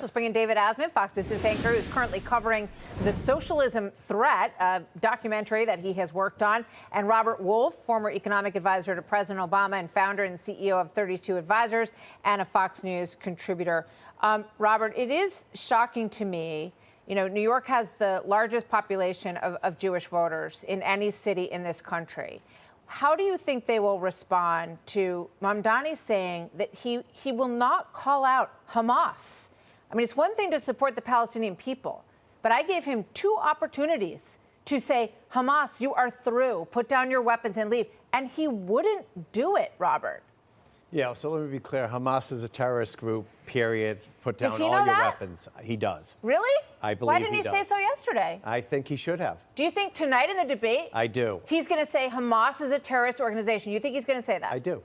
Let's bring in David Asman, Fox Business anchor, who's currently covering the Socialism Threat, a documentary that he has worked on, and Robert Wolf, former economic advisor to President Obama and founder and CEO of 32 Advisors and a Fox News contributor. Robert, it is shocking to me. You know, New York has the largest population of Jewish voters in any city in this country. How do you think they will respond to Mamdani saying that he will not call out Hamas? I mean, it's one thing to support the Palestinian people, but I gave him 2 opportunities to say, Hamas, you are through, put down your weapons and leave. And he wouldn't do it, Robert. Yeah, so let me be clear. Hamas is a terrorist group, period. Put down all your weapons. He does. Really? I believe Why didn't he does. say so yesterday? I think he should have. Do you think tonight in the debate? I do. He's going to say Hamas is a terrorist organization. You think he's going to say that? I do.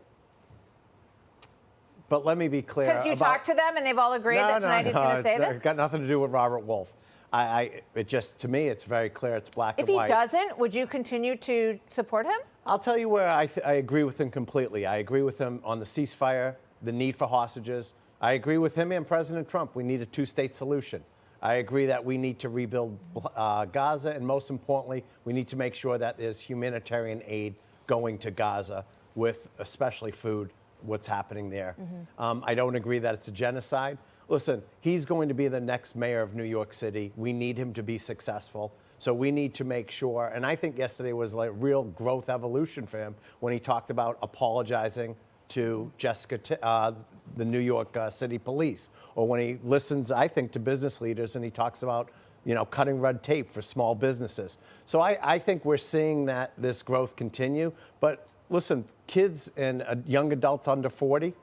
But let me be clear. Because you talked to them and they've all agreed that tonight he's going to say this? It's got nothing to do with Robert Wolf. It just, to me, it's very clear. It's black and white. If he doesn't, would you continue to support him? I'll tell you where I agree with him completely. I agree with him on the ceasefire, the need for hostages. I agree with him and President Trump. We need a 2-state solution. I agree that we need to rebuild Gaza, and most importantly, we need to make sure that there's humanitarian aid going to Gaza, with especially food, what's happening there. I don't agree that it's a genocide. Listen, he's going to be the next mayor of New York City. We need him to be successful. So we need to make sure, and I think yesterday was like real growth evolution for him when he talked about apologizing to Jessica, the New York City Police, or when he listens, I think, to business leaders and he talks about, you know, cutting red tape for small businesses. So I think we're seeing that this growth continue. But listen, kids and young adults under 40,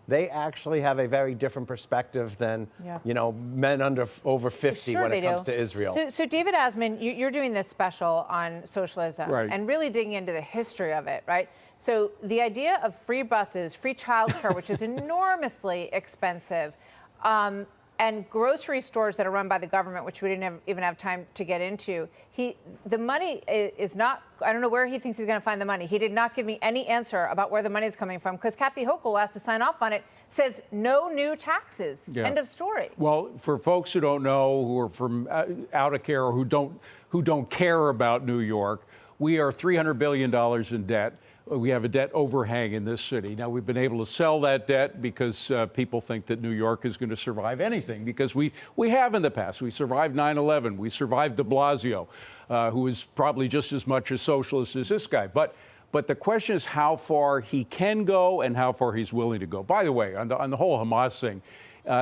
they actually have a very different perspective than, you know, men over 50 when it comes to Israel. So David Asman, you're doing this special on socialism and really digging into the history of it, right? So the idea of free buses, free childcare, which is enormously expensive, and grocery stores that are run by the government, which we didn't even have time to get into. The money is not, I don't know where he thinks he's going to find the money. He did not give me any answer about where the money is coming from, because Kathy Hochul, who has to sign off on it, says no new taxes. End of story. Well, for folks who don't know, who are from out of care, or who don't care about New York, we are $300 billion in debt. We have a debt overhang in this city. Now, we've been able to sell that debt because people think that New York is going to survive anything, because we have in the past. We survived 9/11. We survived de Blasio, who is probably just as much a socialist as this guy. But the question is how far he can go and how far he's willing to go. By the way, on the whole Hamas thing,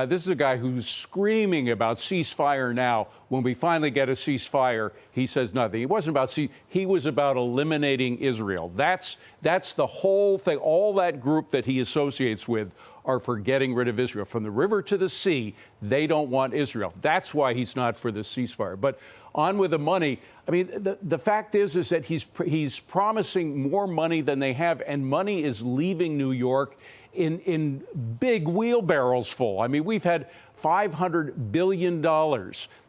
this is a guy who's screaming about ceasefire now. When we finally get a ceasefire, he says nothing. It wasn't about he was about eliminating Israel. That's the whole thing. All that group that he associates with are for getting rid of Israel. From the river to the sea, they don't want Israel. That's why he's not for the ceasefire. But on with the money. I mean, the fact is that he's promising more money than they have, and money is leaving New York in big wheelbarrows full. I mean, we've had $500 billion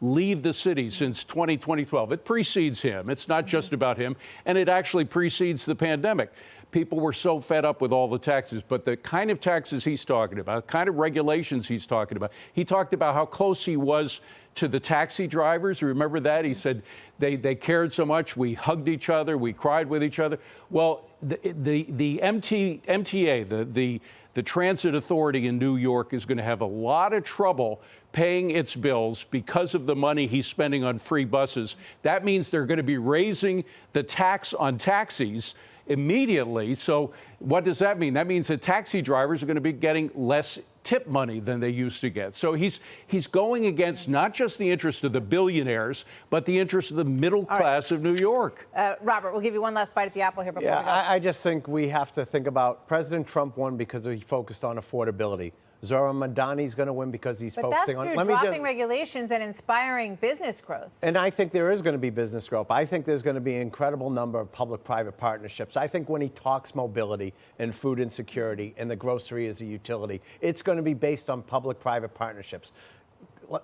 leave the city since 2012. It precedes him. It's not just about him, and it actually precedes the pandemic. People were so fed up with all the taxes, but the kind of taxes he's talking about, the kind of regulations he's talking about, he talked about how close he was to the taxi drivers. Remember that? He said they cared so much. We hugged each other. We cried with each other. Well, the MTA, the transit authority in New York, is going to have a lot of trouble paying its bills because of the money he's spending on free buses. That means they're going to be raising the tax on taxis immediately. So what does that mean? That means that taxi drivers are going to be getting less tip money than they used to get. So he's going against not just the interest of the billionaires, but the interest of the middle class of New York. Robert, we'll give you one last bite at the apple here before we go. I just think we have to think about President Trump won because he focused on affordability. Zohran Mamdani's going to win because he's focusing on... But that's through dropping regulations and inspiring business growth. And I think there is going to be business growth. I think there's going to be an incredible number of public-private partnerships. I think when he talks mobility and food insecurity and the grocery as a utility, it's going to be based on public-private partnerships.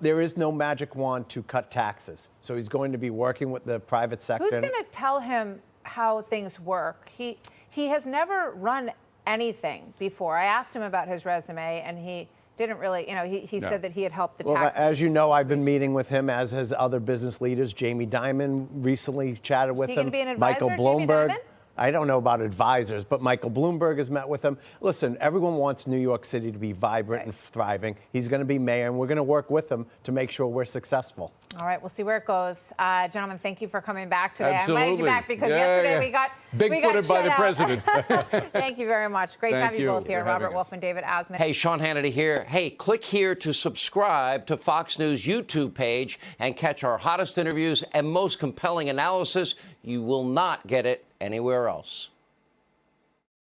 There is no magic wand to cut taxes. So he's going to be working with the private sector. Who's going to tell him how things work? He has never run anything before. I asked him about his resume, and he didn't really, he No. said that he had helped the Well, tax. as you know, I've been meeting with him, as has other business leaders. Jamie Dimon recently chatted with he him. gonna be an Michael advisor, Jamie Bloomberg. Dimon? I don't know about advisors, but Michael Bloomberg has met with him. Listen, everyone wants New York City to be vibrant and thriving. He's going to be mayor, and we're going to work with him to make sure we're successful. All right, we'll see where it goes. Gentlemen, thank you for coming back today. Absolutely. I invited you back because yesterday we got big-footed by the president. Thank you very much. Great to Thank have you you both here, for having Robert us. Wolf and David Osmond. Hey, Sean Hannity here. Hey, click here to subscribe to Fox News YouTube page and catch our hottest interviews and most compelling analysis. You will not get it anywhere else.